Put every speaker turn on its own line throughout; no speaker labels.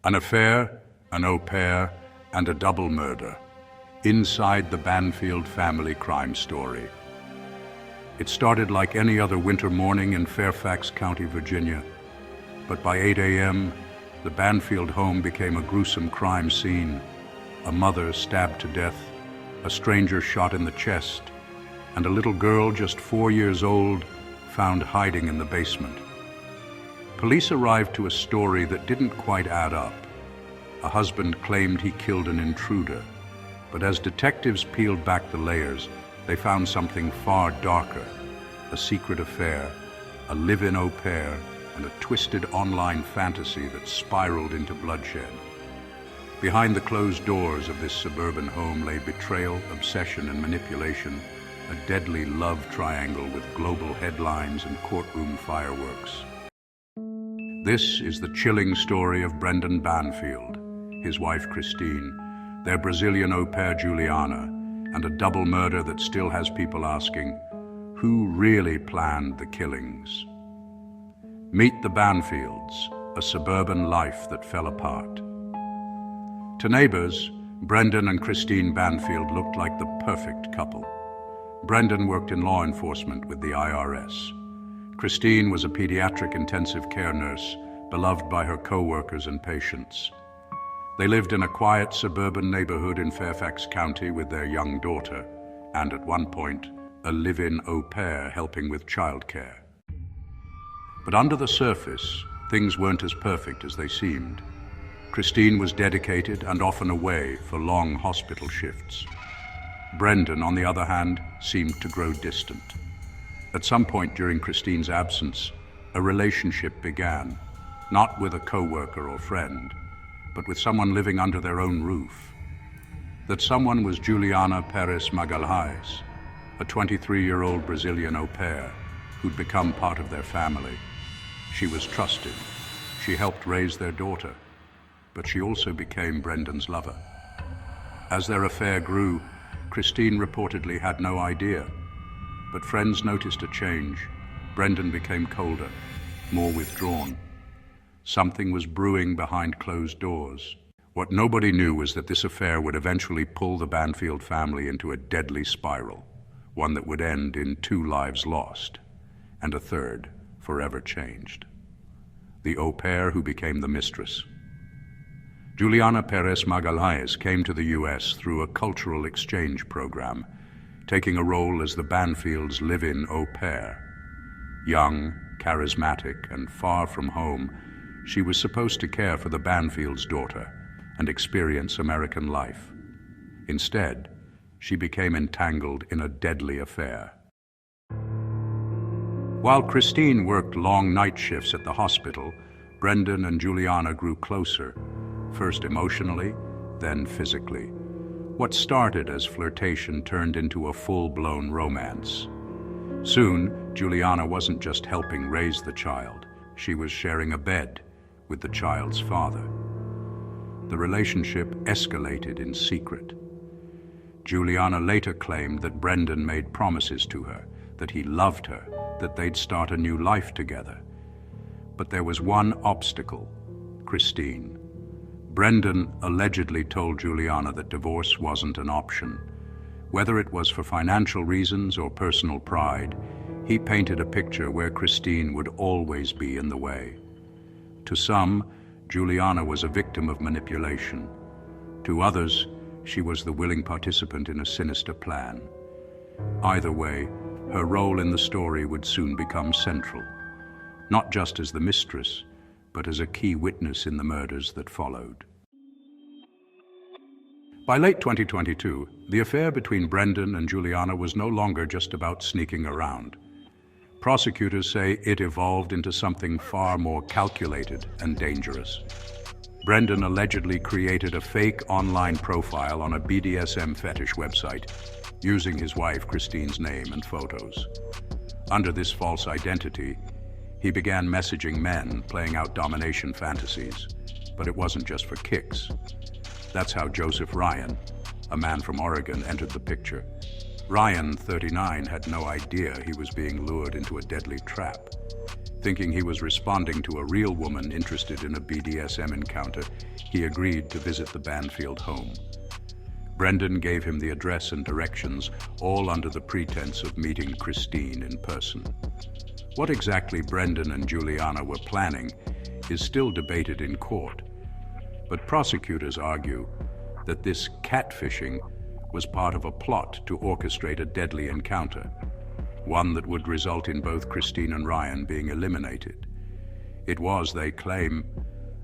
An affair, an au pair, and a double murder inside the Banfield family crime story. It started like any other winter morning in Fairfax County, Virginia, but by 8 a.m., the Banfield home became a gruesome crime scene. A mother stabbed to death, a stranger shot in the chest, and a little girl just 4 years old found hiding in the basement. Police arrived to a story that didn't quite add up. A husband claimed he killed an intruder, but as detectives peeled back the layers, they found something far darker: a secret affair, a live-in au pair, and a twisted online fantasy that spiraled into bloodshed. Behind the closed doors of this suburban home lay betrayal, obsession, and manipulation, a deadly love triangle with global headlines and courtroom fireworks. This is the chilling story of Brendan Banfield, his wife Christine, their Brazilian au pair Juliana, and a double murder that still has people asking, who really planned the killings? Meet the Banfields, a suburban life that fell apart. To neighbors, Brendan and Christine Banfield looked like the perfect couple. Brendan worked in law enforcement with the IRS. Christine was a pediatric intensive care nurse, beloved by her co-workers and patients. They lived in a quiet suburban neighborhood in Fairfax County with their young daughter, and at one point, a live-in au pair helping with childcare. But under the surface, things weren't as perfect as they seemed. Christine was dedicated and often away for long hospital shifts. Brendan, on the other hand, seemed to grow distant. At some point during Christine's absence, a relationship began, not with a co-worker or friend, but with someone living under their own roof. That someone was Juliana Perez Magalhães, a 23-year-old Brazilian au pair who'd become part of their family. She was trusted. She helped raise their daughter, but she also became Brendan's lover. As their affair grew, Christine reportedly had no idea, but friends noticed a change. Brendan became colder, more withdrawn. Something was brewing behind closed doors. What nobody knew was that this affair would eventually pull the Banfield family into a deadly spiral, one that would end in 2 lives lost, and a third forever changed. The au pair who became the mistress. Juliana Perez Magalhães came to the U.S. through a cultural exchange program, taking a role as the Banfields' live-in au pair. Young, charismatic, and far from home, she was supposed to care for the Banfields' daughter and experience American life. Instead, she became entangled in a deadly affair. While Christine worked long night shifts at the hospital, Brendan and Juliana grew closer, first emotionally, then physically. What started as flirtation turned into a full-blown romance. Soon, Juliana wasn't just helping raise the child, she was sharing a bed with the child's father. The relationship escalated in secret. Juliana later claimed that Brendan made promises to her, that he loved her, that they'd start a new life together. But there was one obstacle: Christine. Brendan allegedly told Juliana that divorce wasn't an option. Whether it was for financial reasons or personal pride, he painted a picture where Christine would always be in the way. To some, Juliana was a victim of manipulation. To others, she was the willing participant in a sinister plan. Either way, her role in the story would soon become central, not just as the mistress, but as a key witness in the murders that followed. By late 2022, the affair between Brendan and Juliana was no longer just about sneaking around. Prosecutors say it evolved into something far more calculated and dangerous. Brendan allegedly created a fake online profile on a BDSM fetish website, using his wife Christine's name and photos. Under this false identity, he began messaging men, playing out domination fantasies. But it wasn't just for kicks. That's how Joseph Ryan, a man from Oregon, entered the picture. Ryan, 39, had no idea he was being lured into a deadly trap. Thinking he was responding to a real woman interested in a BDSM encounter, he agreed to visit the Banfield home. Brendan gave him the address and directions, all under the pretense of meeting Christine in person. What exactly Brendan and Juliana were planning is still debated in court, but prosecutors argue that this catfishing was part of a plot to orchestrate a deadly encounter, one that would result in both Christine and Ryan being eliminated. It was, they claim,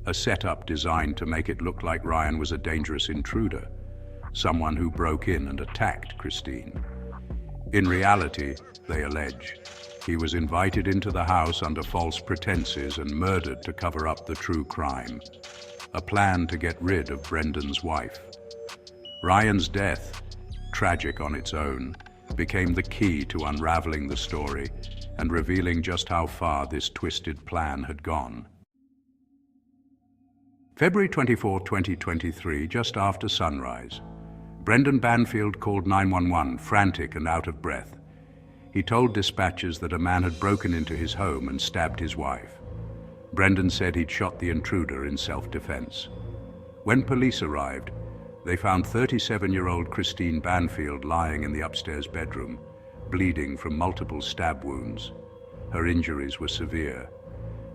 a setup designed to make it look like Ryan was a dangerous intruder, someone who broke in and attacked Christine. In reality, they allege, he was invited into the house under false pretenses and murdered to cover up the true crime, a plan to get rid of Brendan's wife. Ryan's death, tragic on its own, became the key to unraveling the story and revealing just how far this twisted plan had gone. February 24, 2023, just after sunrise, Brendan Banfield called 911, frantic and out of breath. He told dispatchers that a man had broken into his home and stabbed his wife. Brendan said he'd shot the intruder in self-defense. When police arrived, they found 37-year-old Christine Banfield lying in the upstairs bedroom, bleeding from multiple stab wounds. Her injuries were severe,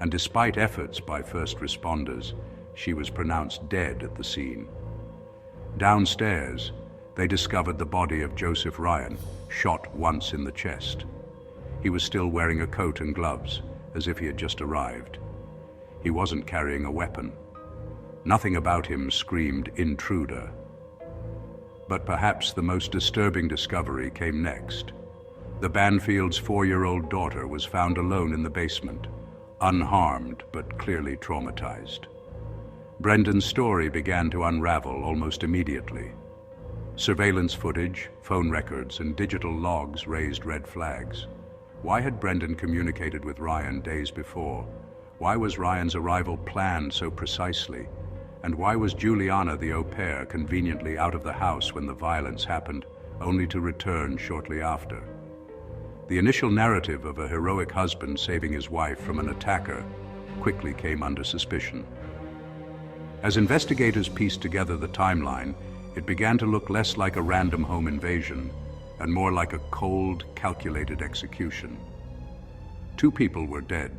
and despite efforts by first responders, she was pronounced dead at the scene. Downstairs, they discovered the body of Joseph Ryan, shot once in the chest. He was still wearing a coat and gloves, as if he had just arrived. He wasn't carrying a weapon. Nothing about him screamed intruder. But perhaps the most disturbing discovery came next. The Banfield's 4-year-old daughter was found alone in the basement, unharmed but clearly traumatized. Brendan's story began to unravel almost immediately. Surveillance footage, phone records, and digital logs raised red flags. Why had Brendan communicated with Ryan days before? Why was Ryan's arrival planned so precisely? And why was Juliana, the au pair, conveniently out of the house when the violence happened, only to return shortly after? The initial narrative of a heroic husband saving his wife from an attacker quickly came under suspicion. As investigators pieced together the timeline, it began to look less like a random home invasion and more like a cold, calculated execution. 2 people were dead,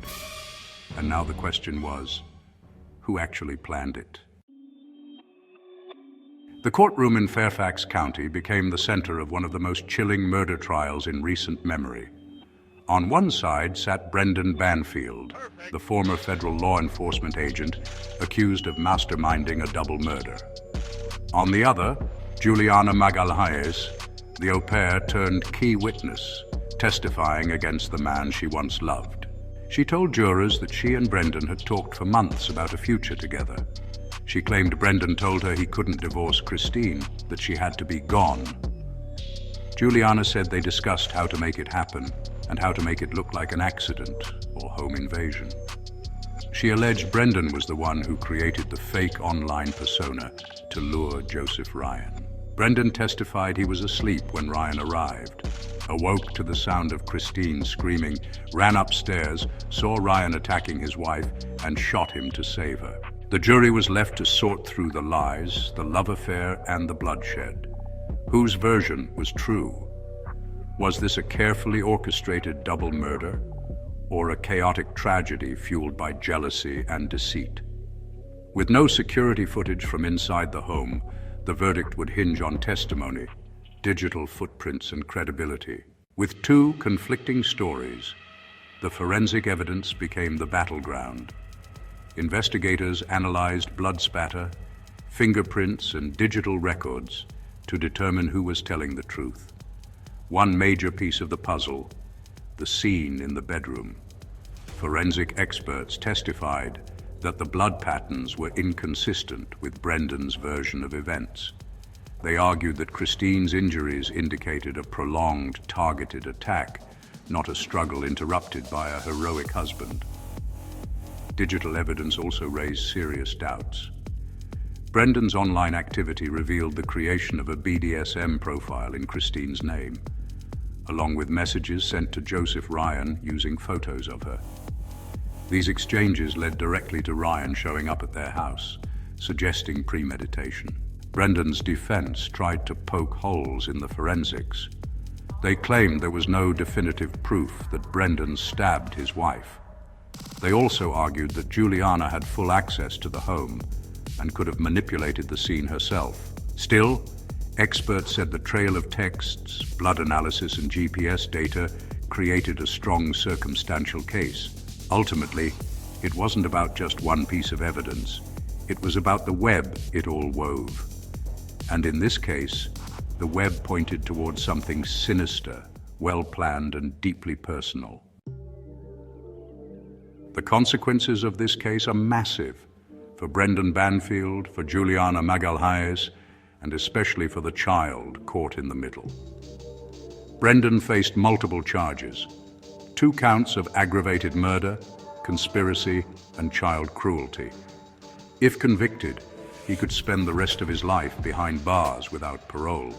and now the question was, who actually planned it? The courtroom in Fairfax County became the center of one of the most chilling murder trials in recent memory. On one side sat Brendan Banfield, the former federal law enforcement agent accused of masterminding a double murder. On the other, Juliana Magalhaes, the au pair turned key witness, testifying against the man she once loved. She told jurors that she and Brendan had talked for months about a future together. She claimed Brendan told her he couldn't divorce Christine, that she had to be gone. Juliana said they discussed how to make it happen and how to make it look like an accident or home invasion. She alleged Brendan was the one who created the fake online persona to lure Joseph Ryan. Brendan testified he was asleep when Ryan arrived, awoke to the sound of Christine screaming, ran upstairs, saw Ryan attacking his wife, and shot him to save her. The jury was left to sort through the lies, the love affair, and the bloodshed. Whose version was true? Was this a carefully orchestrated double murder, or a chaotic tragedy fueled by jealousy and deceit? With no security footage from inside the home, the verdict would hinge on testimony, digital footprints, and credibility. With 2 conflicting stories, the forensic evidence became the battleground. Investigators analyzed blood spatter, fingerprints, and digital records to determine who was telling the truth. One major piece of the puzzle, the scene in the bedroom. Forensic experts testified that the blood patterns were inconsistent with Brendan's version of events. They argued that Christine's injuries indicated a prolonged, targeted attack, not a struggle interrupted by a heroic husband. Digital evidence also raised serious doubts. Brendan's online activity revealed the creation of a BDSM profile in Christine's name, along with messages sent to Joseph Ryan using photos of her. These exchanges led directly to Ryan showing up at their house, suggesting premeditation. Brendan's defense tried to poke holes in the forensics. They claimed there was no definitive proof that Brendan stabbed his wife. They also argued that Juliana had full access to the home and could have manipulated the scene herself. Still, experts said the trail of texts, blood analysis, and GPS data created a strong circumstantial case. Ultimately, it wasn't about just one piece of evidence. It was about the web it all wove. And in this case, the web pointed towards something sinister, well-planned, and deeply personal. The consequences of this case are massive for Brendan Banfield, for Juliana Magalhaes, and especially for the child caught in the middle. Brendan faced multiple charges: 2 counts of aggravated murder, conspiracy, and child cruelty. If convicted, he could spend the rest of his life behind bars without parole.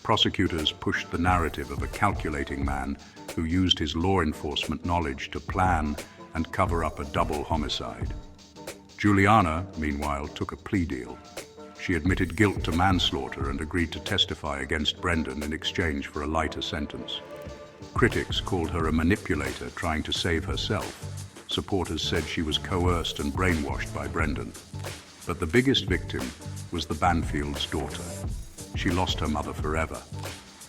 Prosecutors pushed the narrative of a calculating man who used his law enforcement knowledge to plan and cover up a double homicide. Juliana, meanwhile, took a plea deal. She admitted guilt to manslaughter and agreed to testify against Brendan in exchange for a lighter sentence. Critics called her a manipulator trying to save herself. Supporters said she was coerced and brainwashed by Brendan. But the biggest victim was the Banfield's daughter. She lost her mother forever,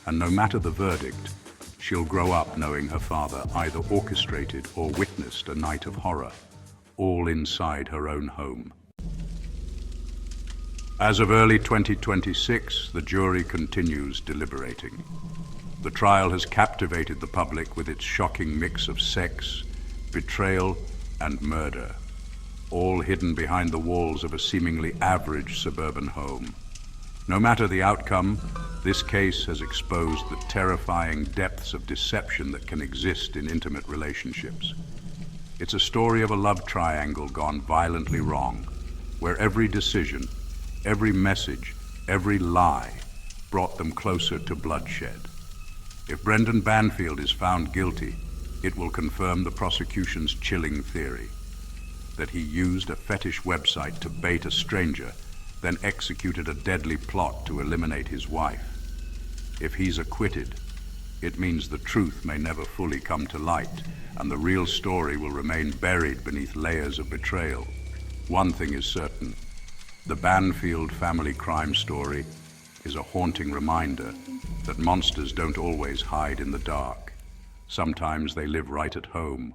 and no matter the verdict, she'll grow up knowing her father either orchestrated or witnessed a night of horror, all inside her own home. As of early 2026, the jury continues deliberating. The trial has captivated the public with its shocking mix of sex, betrayal, and murder, all hidden behind the walls of a seemingly average suburban home. No matter the outcome, this case has exposed the terrifying depths of deception that can exist in intimate relationships. It's a story of a love triangle gone violently wrong, where every decision, every message, every lie brought them closer to bloodshed. If Brendan Banfield is found guilty, it will confirm the prosecution's chilling theory that he used a fetish website to bait a stranger, then executed a deadly plot to eliminate his wife. If he's acquitted, it means the truth may never fully come to light, and the real story will remain buried beneath layers of betrayal. One thing is certain: the Banfield family crime story is a haunting reminder that monsters don't always hide in the dark. Sometimes they live right at home,